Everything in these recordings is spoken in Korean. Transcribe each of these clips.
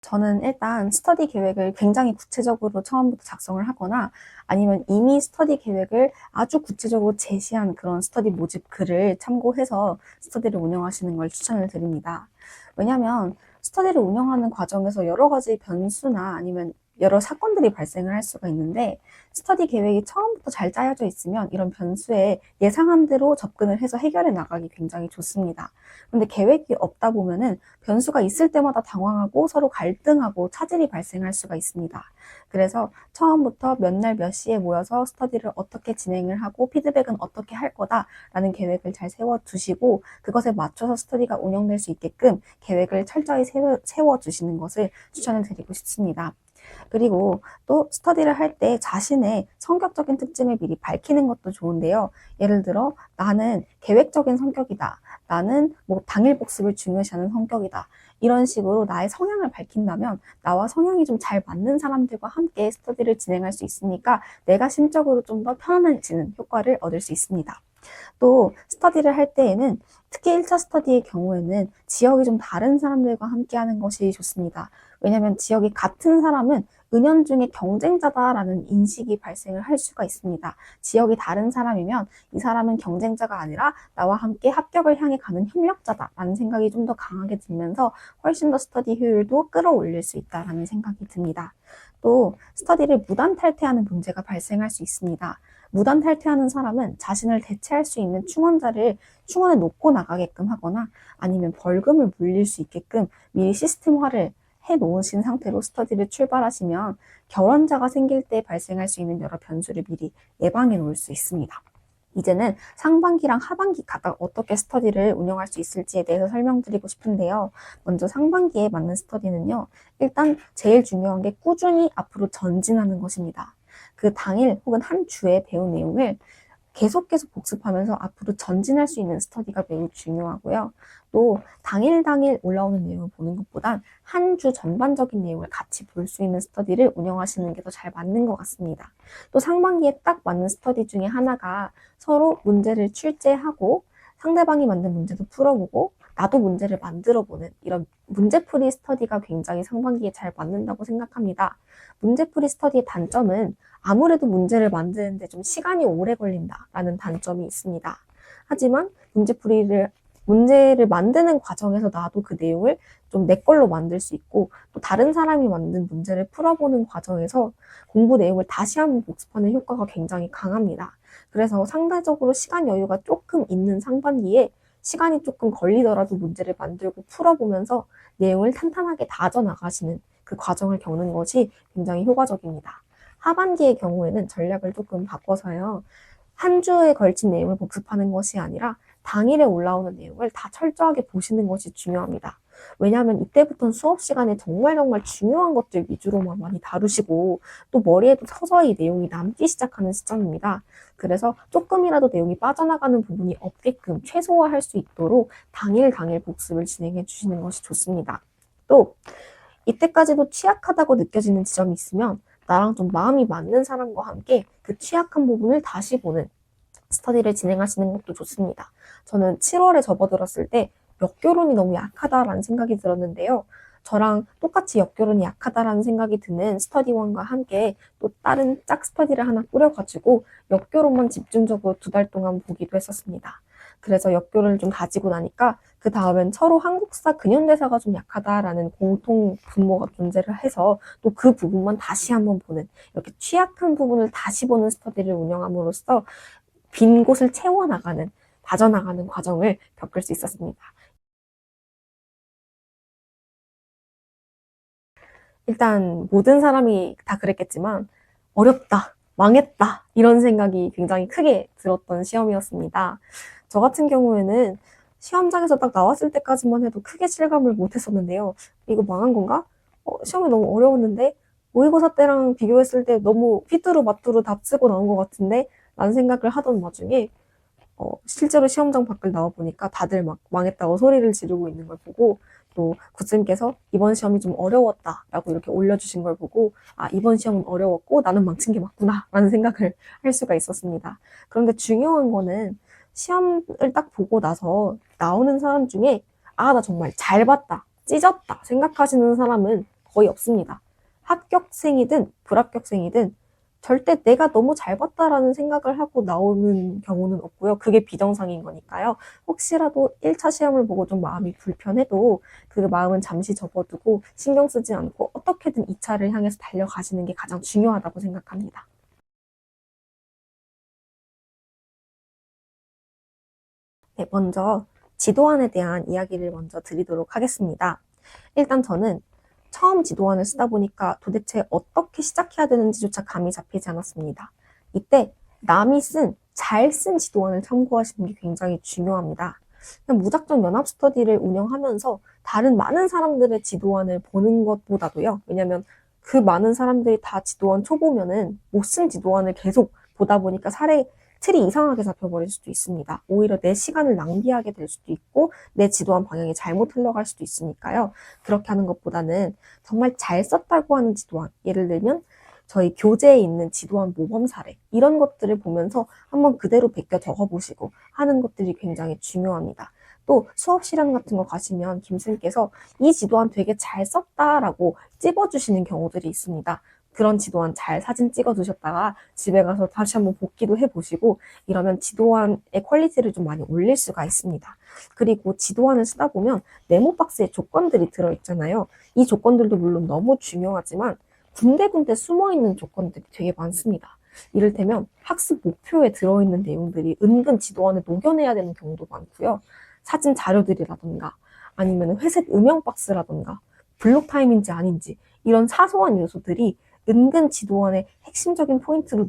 저는 일단 스터디 계획을 굉장히 구체적으로 처음부터 작성을 하거나 아니면 이미 스터디 계획을 아주 구체적으로 제시한 그런 스터디 모집 글을 참고해서 스터디를 운영하시는 걸 추천을 드립니다. 왜냐하면 스터디를 운영하는 과정에서 여러 가지 변수나 아니면 여러 사건들이 발생을 할 수가 있는데 스터디 계획이 처음부터 잘 짜여져 있으면 이런 변수에 예상한 대로 접근을 해서 해결해 나가기 굉장히 좋습니다. 근데 계획이 없다 보면은 변수가 있을 때마다 당황하고 서로 갈등하고 차질이 발생할 수가 있습니다. 그래서 처음부터 몇 날 몇 시에 모여서 스터디를 어떻게 진행을 하고 피드백은 어떻게 할 거다라는 계획을 잘 세워두시고 그것에 맞춰서 스터디가 운영될 수 있게끔 계획을 철저히 세워주시는 것을 추천을 드리고 싶습니다. 그리고 또 스터디를 할 때 자신의 성격적인 특징을 미리 밝히는 것도 좋은데요. 예를 들어 나는 계획적인 성격이다. 나는 뭐 당일 복습을 중요시하는 성격이다. 이런 식으로 나의 성향을 밝힌다면 나와 성향이 좀 잘 맞는 사람들과 함께 스터디를 진행할 수 있으니까 내가 심적으로 좀 더 편안해지는 효과를 얻을 수 있습니다. 또 스터디를 할 때에는 특히 1차 스터디의 경우에는 지역이 좀 다른 사람들과 함께 하는 것이 좋습니다. 왜냐하면 지역이 같은 사람은 은연중에 경쟁자다라는 인식이 발생을 할 수가 있습니다. 지역이 다른 사람이면 이 사람은 경쟁자가 아니라 나와 함께 합격을 향해 가는 협력자다라는 생각이 좀 더 강하게 들면서 훨씬 더 스터디 효율도 끌어올릴 수 있다라는 생각이 듭니다. 또 스터디를 무단 탈퇴하는 문제가 발생할 수 있습니다. 무단 탈퇴하는 사람은 자신을 대체할 수 있는 충원에 놓고 나가게끔 하거나 아니면 벌금을 물릴 수 있게끔 미리 시스템화를 해 놓으신 상태로 스터디를 출발하시면 결원자가 생길 때 발생할 수 있는 여러 변수를 미리 예방해 놓을 수 있습니다. 이제는 상반기랑 하반기 각각 어떻게 스터디를 운영할 수 있을지에 대해서 설명드리고 싶은데요. 먼저 상반기에 맞는 스터디는요. 일단 제일 중요한 게 꾸준히 앞으로 전진하는 것입니다. 그 당일 혹은 한 주에 배운 내용을 계속 복습하면서 앞으로 전진할 수 있는 스터디가 매우 중요하고요. 또 당일 올라오는 내용을 보는 것보단 한 주 전반적인 내용을 같이 볼 수 있는 스터디를 운영하시는 게 더 잘 맞는 것 같습니다. 또 상반기에 딱 맞는 스터디 중에 하나가 서로 문제를 출제하고 상대방이 만든 문제도 풀어보고 나도 문제를 만들어보는 이런 문제풀이 스터디가 굉장히 상반기에 잘 맞는다고 생각합니다. 문제풀이 스터디의 단점은 아무래도 문제를 만드는데 좀 시간이 오래 걸린다라는 단점이 있습니다. 하지만 문제를 만드는 과정에서 나도 그 내용을 좀 내 걸로 만들 수 있고 또 다른 사람이 만든 문제를 풀어보는 과정에서 공부 내용을 다시 한번 복습하는 효과가 굉장히 강합니다. 그래서 상대적으로 시간 여유가 조금 있는 상반기에 시간이 조금 걸리더라도 문제를 만들고 풀어보면서 내용을 탄탄하게 다져나가시는 그 과정을 겪는 것이 굉장히 효과적입니다. 하반기의 경우에는 전략을 조금 바꿔서요. 한 주에 걸친 내용을 복습하는 것이 아니라 당일에 올라오는 내용을 다 철저하게 보시는 것이 중요합니다. 왜냐하면 이때부터는 수업 시간에 정말 중요한 것들 위주로만 많이 다루시고 또 머리에도 서서히 내용이 남기 시작하는 시점입니다. 그래서 조금이라도 내용이 빠져나가는 부분이 없게끔 최소화할 수 있도록 당일 복습을 진행해 주시는 것이 좋습니다. 또 이때까지도 취약하다고 느껴지는 지점이 있으면 나랑 좀 마음이 맞는 사람과 함께 그 취약한 부분을 다시 보는 스터디를 진행하시는 것도 좋습니다. 저는 7월에 접어들었을 때 역교론이 너무 약하다라는 생각이 들었는데요. 저랑 똑같이 역교론이 약하다라는 생각이 드는 스터디원과 함께 또 다른 짝 스터디를 하나 꾸려가지고 역교론만 집중적으로 2달 동안 보기도 했었습니다. 그래서 역교론을 좀 가지고 나니까 그 다음엔 서로 한국사 근현대사가 좀 약하다라는 공통 분모가 존재를 해서 또 그 부분만 다시 한번 보는 이렇게 취약한 부분을 다시 보는 스터디를 운영함으로써 빈 곳을 채워나가는 다져나가는 과정을 겪을 수 있었습니다. 일단 모든 사람이 다 그랬겠지만 어렵다, 망했다 이런 생각이 굉장히 크게 들었던 시험이었습니다. 저 같은 경우에는 시험장에서 딱 나왔을 때까지만 해도 크게 실감을 못 했었는데요. 이거 망한 건가? 시험이 너무 어려웠는데 모의고사 때랑 비교했을 때 너무 휘뚜루마뚜루 답 쓰고 나온 것 같은데 라는 생각을 하던 와중에 실제로 시험장 밖을 나와보니까 다들 막 망했다고 소리를 지르고 있는 걸 보고 또 구쌤께서 이번 시험이 좀 어려웠다라고 이렇게 올려주신 걸 보고 아 이번 시험은 어려웠고 나는 망친 게 맞구나 라는 생각을 할 수가 있었습니다. 그런데 중요한 거는 시험을 딱 보고 나서 나오는 사람 중에 아 나 정말 잘 봤다 찢었다 생각하시는 사람은 거의 없습니다. 합격생이든 불합격생이든 절대 내가 너무 잘 봤다라는 생각을 하고 나오는 경우는 없고요. 그게 비정상인 거니까요. 혹시라도 1차 시험을 보고 좀 마음이 불편해도 그 마음은 잠시 접어두고 신경 쓰지 않고 어떻게든 2차를 향해서 달려가시는 게 가장 중요하다고 생각합니다. 네, 먼저 지도안에 대한 이야기를 먼저 드리도록 하겠습니다. 일단 저는 처음 지도안을 쓰다 보니까 도대체 어떻게 시작해야 되는지조차 감이 잡히지 않았습니다. 이때 남이 잘 쓴 지도안을 참고하시는 게 굉장히 중요합니다. 그냥 무작정 연합 스터디를 운영하면서 다른 많은 사람들의 지도안을 보는 것보다도요. 왜냐면 그 많은 사람들이 다 지도안 초보면은 못 쓴 지도안을 계속 보다 보니까 틀이 이상하게 잡혀버릴 수도 있습니다. 오히려 내 시간을 낭비하게 될 수도 있고 내 지도한 방향이 잘못 흘러갈 수도 있으니까요. 그렇게 하는 것보다는 정말 잘 썼다고 하는 지도안, 예를 들면 저희 교재에 있는 지도안 모범 사례 이런 것들을 보면서 한번 그대로 베껴 적어보시고 하는 것들이 굉장히 중요합니다. 또 수업 실험 같은 거 가시면 김쌤께서 이 지도안 되게 잘 썼다라고 찝어주시는 경우들이 있습니다. 그런 지도안 잘 사진 찍어 두셨다가 집에 가서 다시 한번 복기도 해보시고 이러면 지도안의 퀄리티를 좀 많이 올릴 수가 있습니다. 그리고 지도안을 쓰다 보면 네모 박스에 조건들이 들어있잖아요. 이 조건들도 물론 너무 중요하지만 군데군데 숨어있는 조건들이 되게 많습니다. 이를테면 학습 목표에 들어있는 내용들이 은근 지도안에 녹여내야 되는 경우도 많고요. 사진 자료들이라던가 아니면 회색 음영 박스라던가 블록 타임인지 아닌지 이런 사소한 요소들이 은근 지도안의 핵심적인 포인트로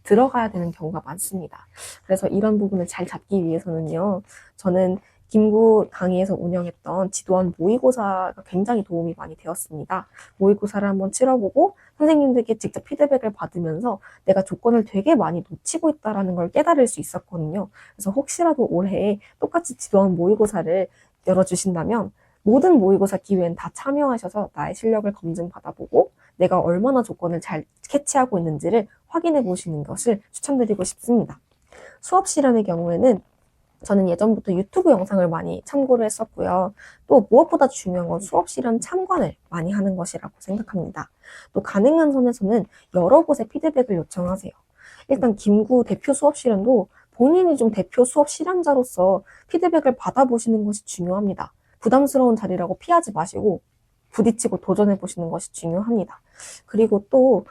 들어가야 되는 경우가 많습니다. 그래서 이런 부분을 잘 잡기 위해서는요, 저는 김구 강의에서 운영했던 지도안 모의고사가 굉장히 도움이 많이 되었습니다. 모의고사를 한번 치러보고 선생님들께 직접 피드백을 받으면서 내가 조건을 되게 많이 놓치고 있다는 걸 깨달을 수 있었거든요. 그래서 혹시라도 올해 똑같이 지도안 모의고사를 열어주신다면 모든 모의고사 기회엔 다 참여하셔서 나의 실력을 검증받아보고 내가 얼마나 조건을 잘 캐치하고 있는지를 확인해 보시는 것을 추천드리고 싶습니다. 수업 실험의 경우에는 저는 예전부터 유튜브 영상을 많이 참고를 했었고요. 또 무엇보다 중요한 건 수업 실험 참관을 많이 하는 것이라고 생각합니다. 또 가능한 선에서는 여러 곳에 피드백을 요청하세요. 일단 김구 대표 수업 실험도 본인이 좀 대표 수업 실험자로서 피드백을 받아보시는 것이 중요합니다. 부담스러운 자리라고 피하지 마시고 부딪히고 도전해 보시는 것이 중요합니다. 그리고 또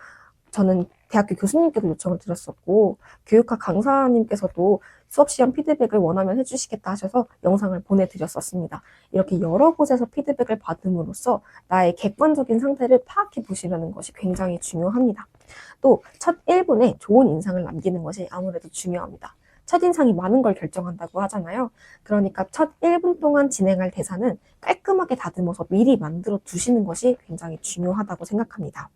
저는 대학교 교수님께도 요청을 드렸었고 교육학 강사님께서도 수업 시험 피드백을 원하면 해주시겠다 하셔서 영상을 보내드렸었습니다. 이렇게 여러 곳에서 피드백을 받음으로써 나의 객관적인 상태를 파악해 보시려는 것이 굉장히 중요합니다. 또 첫 1분에 좋은 인상을 남기는 것이 아무래도 중요합니다. 첫인상이 많은 걸 결정한다고 하잖아요. 그러니까 첫 1분 동안 진행할 대사는 깔끔하게 다듬어서 미리 만들어 두시는 것이 굉장히 중요하다고 생각합니다.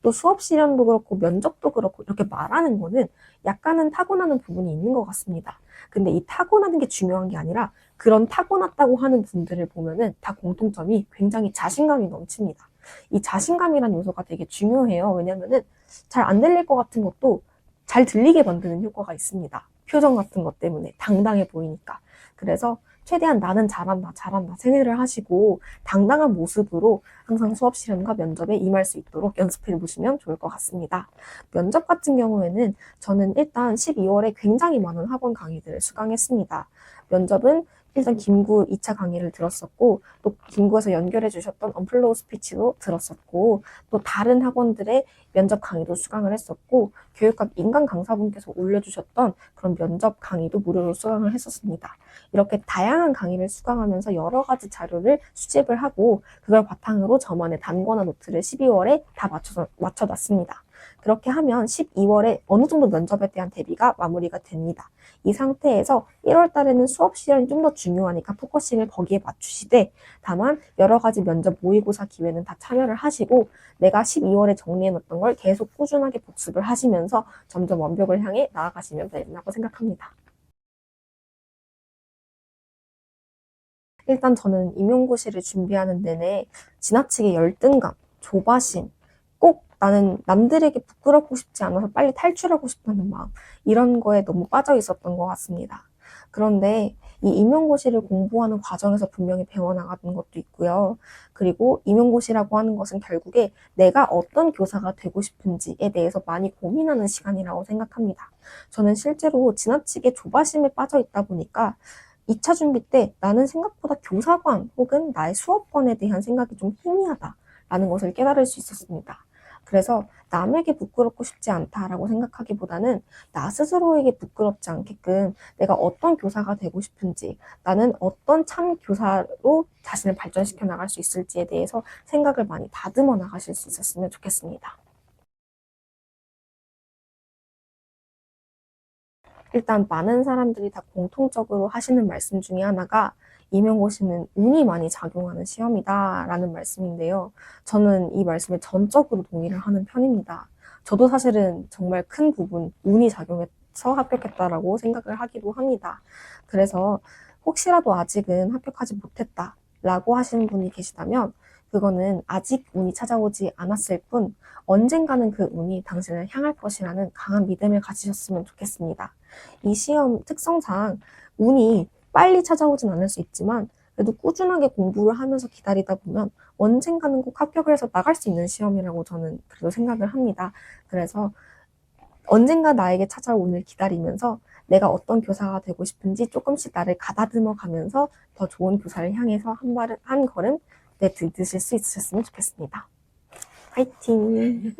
또 수업 실험도 그렇고 면접도 그렇고 이렇게 말하는 거는 약간은 타고나는 부분이 있는 것 같습니다. 근데 이 타고나는 게 중요한 게 아니라 그런 타고났다고 하는 분들을 보면은 다 공통점이 굉장히 자신감이 넘칩니다. 이 자신감이라는 요소가 되게 중요해요. 왜냐면은 잘 안 들릴 것 같은 것도 잘 들리게 만드는 효과가 있습니다. 표정 같은 것 때문에 당당해 보이니까. 그래서 최대한 나는 잘한다, 잘한다 생각을 하시고 당당한 모습으로 항상 수업 실험과 면접에 임할 수 있도록 연습해 보시면 좋을 것 같습니다. 면접 같은 경우에는 저는 일단 12월에 굉장히 많은 학원 강의들을 수강했습니다. 면접은 일단 김구 2차 강의를 들었었고 또 김구에서 연결해 주셨던 언플로우 스피치도 들었었고 또 다른 학원들의 면접 강의도 수강을 했었고 교육학 인강 강사분께서 올려주셨던 그런 면접 강의도 무료로 수강을 했었습니다. 이렇게 다양한 강의를 수강하면서 여러 가지 자료를 수집을 하고 그걸 바탕으로 저만의 단권화 노트를 12월에 다 맞춰놨습니다. 그렇게 하면 12월에 어느 정도 면접에 대한 대비가 마무리가 됩니다. 이 상태에서 1월 달에는 수업 시간이 좀 더 중요하니까 포커싱을 거기에 맞추시되 다만 여러 가지 면접 모의고사 기회는 다 참여를 하시고 내가 12월에 정리해놓던 걸 계속 꾸준하게 복습을 하시면서 점점 완벽을 향해 나아가시면 된다고 생각합니다. 일단 저는 임용고시를 준비하는 내내 지나치게 열등감, 조바심, 꼭 나는 남들에게 부끄럽고 싶지 않아서 빨리 탈출하고 싶다는 마음, 이런 거에 너무 빠져 있었던 것 같습니다. 그런데 이 임용고시를 공부하는 과정에서 분명히 배워나가는 것도 있고요. 그리고 임용고시라고 하는 것은 결국에 내가 어떤 교사가 되고 싶은지에 대해서 많이 고민하는 시간이라고 생각합니다. 저는 실제로 지나치게 조바심에 빠져 있다 보니까 2차 준비 때 나는 생각보다 교사관 혹은 나의 수업권에 대한 생각이 좀 희미하다라는 것을 깨달을 수 있었습니다. 그래서 남에게 부끄럽고 싶지 않다라고 생각하기보다는 나 스스로에게 부끄럽지 않게끔 내가 어떤 교사가 되고 싶은지, 나는 어떤 참 교사로 자신을 발전시켜 나갈 수 있을지에 대해서 생각을 많이 다듬어 나가실 수 있었으면 좋겠습니다. 일단 많은 사람들이 다 공통적으로 하시는 말씀 중에 하나가 임용고시는 운이 많이 작용하는 시험이다라는 말씀인데요. 저는 이 말씀에 전적으로 동의를 하는 편입니다. 저도 사실은 정말 큰 부분 운이 작용해서 합격했다라고 생각을 하기도 합니다. 그래서 혹시라도 아직은 합격하지 못했다라고 하시는 분이 계시다면 그거는 아직 운이 찾아오지 않았을 뿐 언젠가는 그 운이 당신을 향할 것이라는 강한 믿음을 가지셨으면 좋겠습니다. 이 시험 특성상 운이 빨리 찾아오진 않을 수 있지만 그래도 꾸준하게 공부를 하면서 기다리다 보면 언젠가는 꼭 합격을 해서 나갈 수 있는 시험이라고 저는 그래도 생각을 합니다. 그래서 언젠가 나에게 찾아올 운을 기다리면서 내가 어떤 교사가 되고 싶은지 조금씩 나를 가다듬어 가면서 더 좋은 교사를 향해서 한 걸음 내딛으실 수 있으셨으면 좋겠습니다. 파이팅!